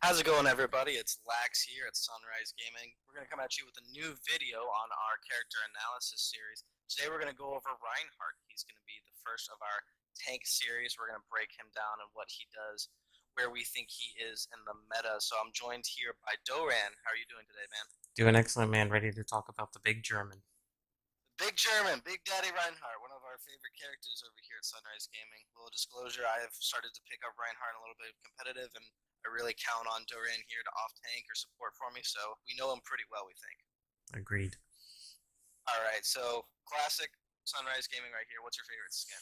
How's it going, everybody? It's Lax here at Sunrise Gaming. We're going to come at you with a new video on our character analysis series. Today, we're going to go over Reinhardt. He's going to be the first of our tank series. We're going to break him down and what he does, where we think he is in the meta. So I'm joined here by Doran. How are you doing today, man? Doing excellent, man. Ready to talk about the big German. Big German, Big Daddy Reinhardt, one of our favorite characters over here at Sunrise Gaming. Little disclosure, I have started to pick up Reinhardt a little bit competitive, and I really count on Doran here to off tank or support for me, so we know him pretty well, we think. Agreed. All right, so classic Sunrise Gaming right here. What's your favorite skin?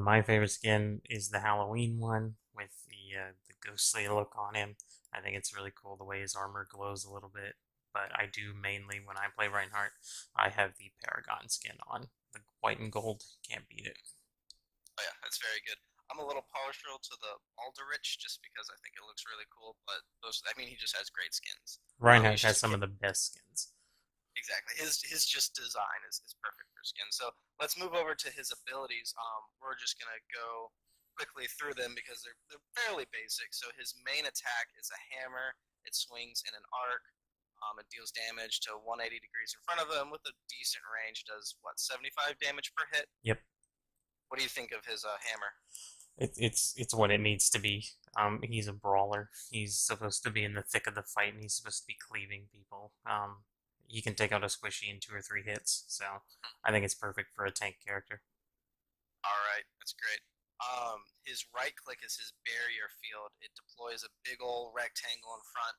My favorite skin is the Halloween one with the ghostly look on him. I think it's really cool the way his armor glows a little bit. But I do mainly, when I play Reinhardt, I have the Paragon skin on. The white and gold, can't beat it. Oh yeah, that's very good. I'm a little partial to the Alderich just because I think it looks really cool, but he just has great skins. Reinhardt He's has just some of the best skins. Exactly. His just design is perfect for skin. So let's move over to his abilities. We're just gonna go quickly through them because they're fairly basic. So his main attack is a hammer. It swings in an arc. It deals damage to 180 degrees in front of him with a decent range. Does what 75 damage per hit? Yep. What do you think of his hammer? It's what it needs to be. He's a brawler. He's supposed to be in the thick of the fight, and he's supposed to be cleaving people. He can take out a squishy in 2 or 3 hits, so I think it's perfect for a tank character. All right, that's great. His right click is his barrier field. It deploys a big old rectangle in front.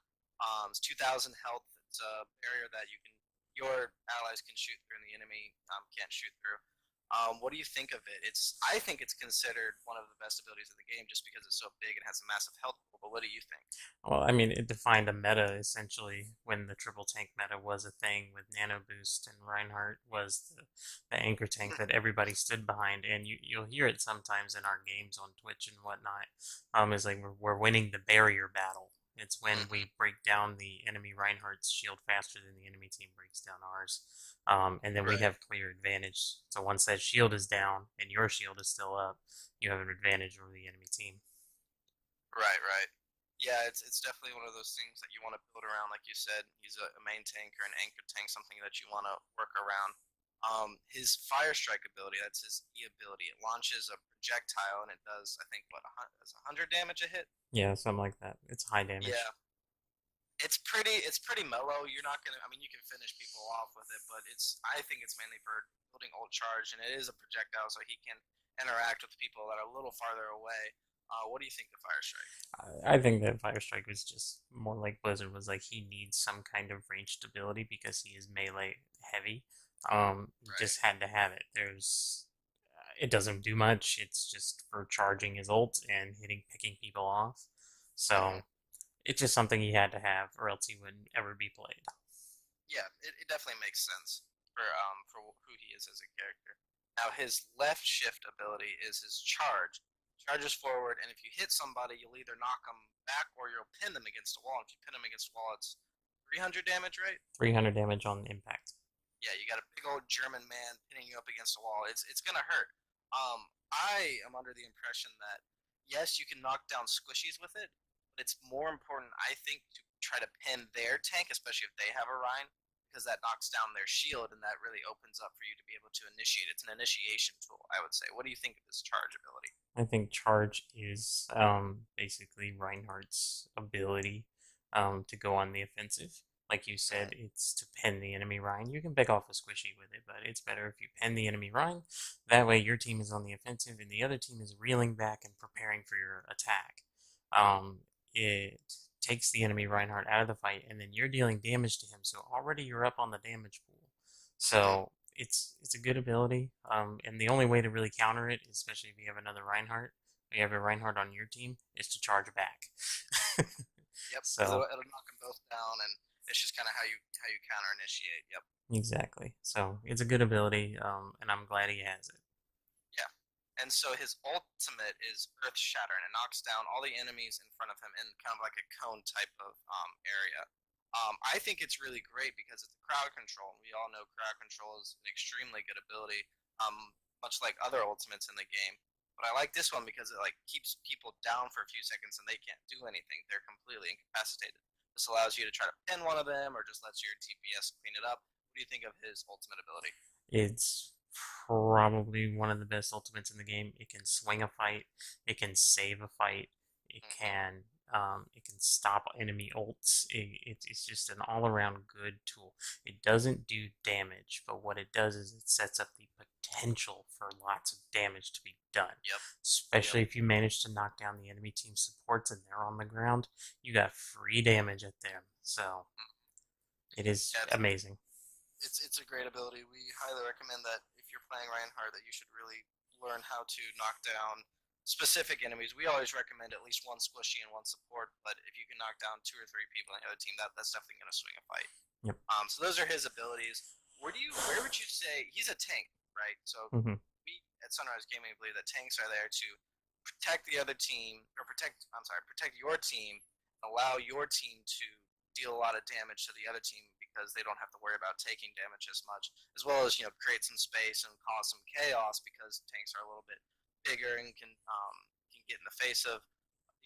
It's 2,000 health. It's a barrier that your allies can shoot through, and the enemy can't shoot through. What do you think of it? I think it's considered one of the best abilities of the game just because it's so big and has a massive health pool. But what do you think? Well, I mean, it defined a meta essentially when the triple tank meta was a thing with Nano Boost, and Reinhardt was the anchor tank that everybody stood behind. And you'll hear it sometimes in our games on Twitch and whatnot. Is like we're winning the barrier battle. It's when we break down the enemy Reinhardt's shield faster than the enemy team breaks down ours. And then we Right, have clear advantage. So once that shield is down and your shield is still up, you have an advantage over the enemy team. right. Yeah, it's definitely one of those things that you want to build around. Like you said, he's a main tank or an anchor tank, something that you want to work around. His fire strike ability, that's his E ability. It launches a projectile and it does, I think, what, 100 damage a hit? Yeah, something like that. It's high damage. Yeah, it's pretty mellow. You're not gonna, I mean, you can finish people off with it, but I think it's mainly for building ult charge, and it is a projectile, so he can interact with people that are a little farther away. What do you think of Fire Strike? I think that Fire Strike was just more like Blizzard was like he needs some kind of range stability because he is melee heavy. He Right. just had to have it. It doesn't do much. It's just for charging his ult and picking people off. So Mm-hmm. it's just something he had to have, or else he wouldn't ever be played. Yeah, it definitely makes sense for who he is as a character. Now his left shift ability is his charge. Charges forward, and if you hit somebody, you'll either knock them back or you'll pin them against a wall. If you pin them against a wall, it's 300 damage, right? 300 damage on impact. Yeah, you got a big old German man pinning you up against a wall. It's gonna hurt. I am under the impression that yes, you can knock down squishies with it, but it's more important, I think, to try to pin their tank, especially if they have a Rhine, because that knocks down their shield and that really opens up for you to be able to initiate. It's an initiation tool, I would say. What do you think of this charge ability? I think charge is basically Reinhardt's ability to go on the offensive. Like you said, it's to pin the enemy Rhine. You can pick off a squishy with it, but it's better if you pin the enemy Rhine. That way, your team is on the offensive and the other team is reeling back and preparing for your attack. It takes the enemy Reinhardt out of the fight, and then you're dealing damage to him. So already you're up on the damage pool. Mm-hmm. So it's a good ability. And the only way to really counter it, especially if you have another Reinhardt, or you have a Reinhardt on your team, is to charge back. Yep, because So it'll knock them both down, and it's just kind of how you counter initiate. Yep. exactly. So it's a good ability, and I'm glad he has it. Yeah. And so his ultimate is Earth Shatter, and it knocks down all the enemies in front of him in kind of like a cone type of area. I think it's really great because it's crowd control. We all know crowd control is an extremely good ability, much like other ultimates in the game. But I like this one because it like keeps people down for a few seconds and they can't do anything. They're completely incapacitated. This allows you to try to pin one of them or just lets your TPS clean it up. What do you think of his ultimate ability? It's probably one of the best ultimates in the game. It can swing a fight, it can save a fight, Mm-hmm. it can stop enemy ults. It's just an all around good tool. It doesn't do damage, but what it does is it sets up the potential for lots of damage to be done. Yep. Yep. Especially if you manage to knock down the enemy team supports and they're on the ground, you got free damage at them. So it is Yeah, amazing. it's a great ability. We highly recommend that if you're playing Reinhardt, that you should really learn how to knock down specific enemies. We always recommend at least one squishy and one support, but if you can knock down two or three people on the other team, that's definitely going to swing a fight. Yep. So those are his abilities. Where would you say he's a tank, right? So Hmm. we at Sunrise Gaming believe that tanks are there to protect the other team or protect your team, allow your team to deal a lot of damage to the other team because they don't have to worry about taking damage as much, as well as create some space and cause some chaos because tanks are a little bit bigger and can get in the face of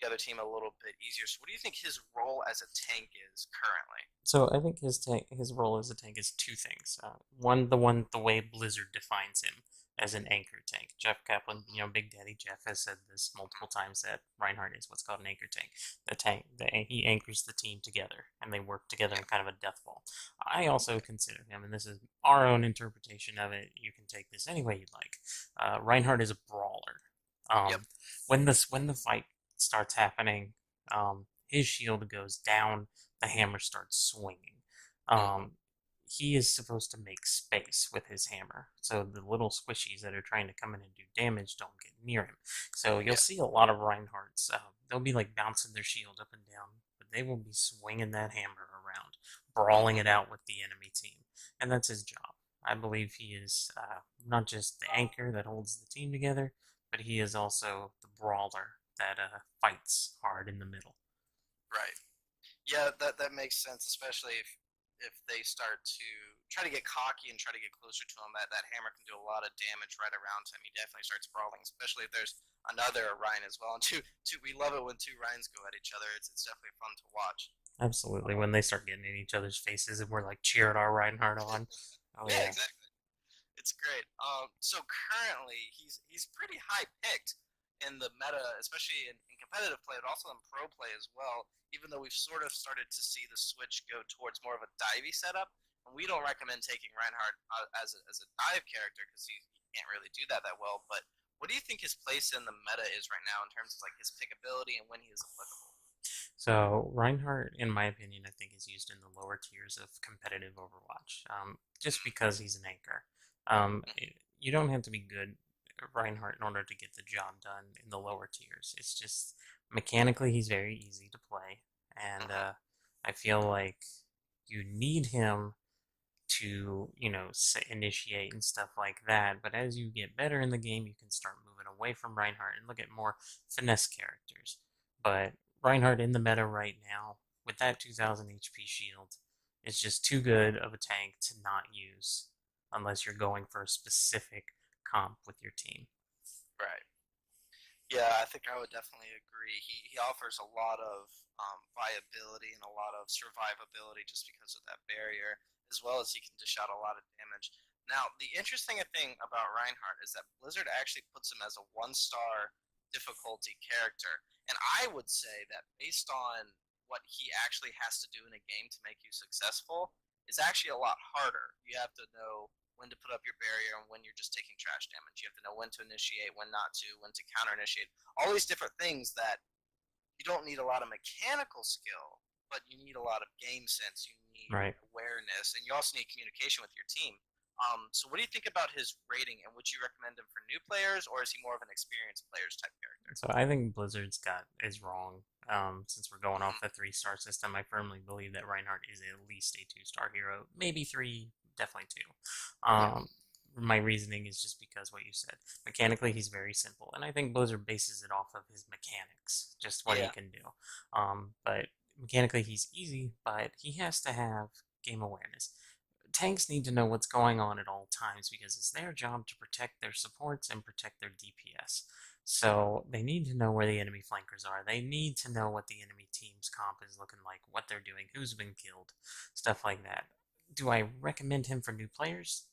the other team a little bit easier. So, what do you think his role as a tank is currently? So I think his role as a tank is two things. The way Blizzard defines him as an anchor tank. Jeff Kaplan, Big Daddy Jeff has said this multiple times that Reinhardt is what's called an anchor tank. He anchors the team together, and they work together in Yeah. kind of a death ball. I also consider him, and this is our own interpretation of it. You can take this any way you'd like. Reinhardt is a brawler. Yep. Um, when the fight starts happening, his shield goes down, the hammer starts swinging. Mm-hmm. Um, he is supposed to make space with his hammer, so the little squishies that are trying to come in and do damage don't get near him. So you'll Yeah. see a lot of Reinhardts. They'll be like bouncing their shield up and down, but they will be swinging that hammer around, brawling Mm-hmm. it out with the enemy team, and that's his job. I believe he is not just the anchor that holds the team together, but he is also the brawler that fights hard in the middle. Right. Yeah, that makes sense, especially if they start to try to get cocky and try to get closer to him. That hammer can do a lot of damage right around him. He definitely starts brawling, especially if there's another Ryan as well. And we love it when two Ryans go at each other. It's definitely fun to watch. Absolutely. When they start getting in each other's faces and we're like cheering our Reinhardt on. Oh Yeah, yeah. exactly. It's great. So currently he's pretty high picked in the meta, especially in competitive play, but also in pro play as well. Even though we've sort of started to see the switch go towards more of a divey setup, and we don't recommend taking Reinhardt as a dive character because he can't really do that well. But what do you think his place in the meta is right now in terms of like his pickability and when he is applicable? So Reinhardt, in my opinion, I think is used in the lower tiers of competitive Overwatch, just because he's an anchor. You don't have to be good at Reinhardt in order to get the job done in the lower tiers. It's just mechanically he's very easy to play, and Mm-hmm. I feel like you need him to, initiate and stuff like that. But as you get better in the game, you can start moving away from Reinhardt and look at more finesse characters. But Reinhardt in the meta right now, with that 2000 HP shield, is just too good of a tank to not use unless you're going for a specific comp with your team. Right. Yeah, I think I would definitely agree. He offers a lot of viability and a lot of survivability just because of that barrier, as well as he can dish out a lot of damage. Now, the interesting thing about Reinhardt is that Blizzard actually puts him as a one-star difficulty character, and I would say that based on what he actually has to do in a game to make you successful, is actually a lot harder. You have to know when to put up your barrier and when you're just taking trash damage. You have to know when to initiate, when not to, when to counter initiate. All these different things that you don't need a lot of mechanical skill, but you need a lot of game sense. You need Right. awareness, and you also need communication with your team. So, what do you think about his rating, and would you recommend him for new players, or is he more of an experienced players type character? So I think Blizzard's got is wrong. Since we're going off Mm-hmm. the 3-star system, I firmly believe that Reinhardt is at least a 2-star hero, maybe three, definitely two. Yeah. My reasoning is just because what you said. Mechanically, he's very simple, and I think Blizzard bases it off of his mechanics, just what he Yeah. can do. But mechanically, he's easy, but he has to have game awareness. Tanks need to know what's going on at all times because it's their job to protect their supports and protect their DPS. So they need to know where the enemy flankers are. They need to know what the enemy team's comp is looking like, what they're doing, who's been killed, stuff like that. Do I recommend him for new players?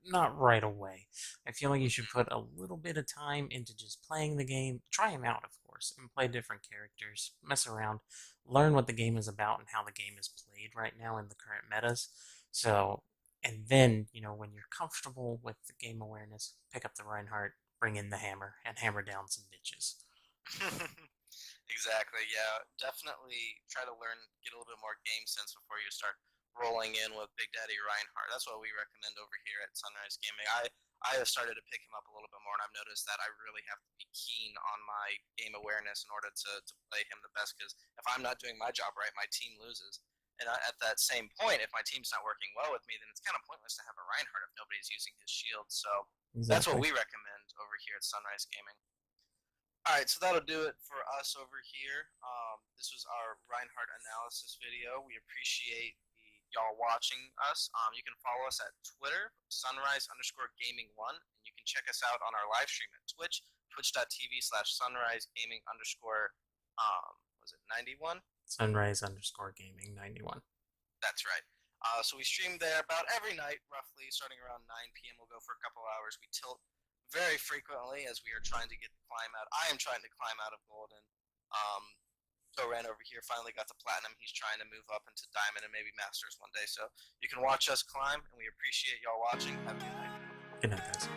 Not right away. I feel like you should put a little bit of time into just playing the game. Try him out, of course, and play different characters. Mess around, learn what the game is about and how the game is played right now in the current metas. So, and then when you're comfortable with the game awareness, pick up the Reinhardt, bring in the hammer, and hammer down some bitches. Exactly. Yeah, definitely try to learn, get a little bit more game sense before you start rolling in with Big Daddy Reinhardt. That's what we recommend over here at Sunrise Gaming. I have started to pick him up a little bit more, and I've noticed that I really have to be keen on my game awareness in order to play him the best. Because if I'm not doing my job right, my team loses. And at that same point, if my team's not working well with me, then it's kind of pointless to have a Reinhardt if nobody's using his shield. So that's what Exactly. we recommend over here at Sunrise Gaming. All right, so that'll do it for us over here. This was our Reinhardt analysis video. We appreciate y'all watching us. You can follow us at Twitter, sunrise_gaming1, and you can check us out on our live stream at Twitch, twitch.tv/sunrisegaming underscore, was it 91? Sunrise_gaming 91. That's right. So we stream there about every night, roughly, starting around 9 p.m. We'll go for a couple hours. We tilt very frequently as we are trying to climb out. I am trying to climb out of Golden. Ran over here finally got to Platinum. He's trying to move up into Diamond and maybe Masters one day. So you can watch us climb, and we appreciate y'all watching. Have a good night. Good night, guys.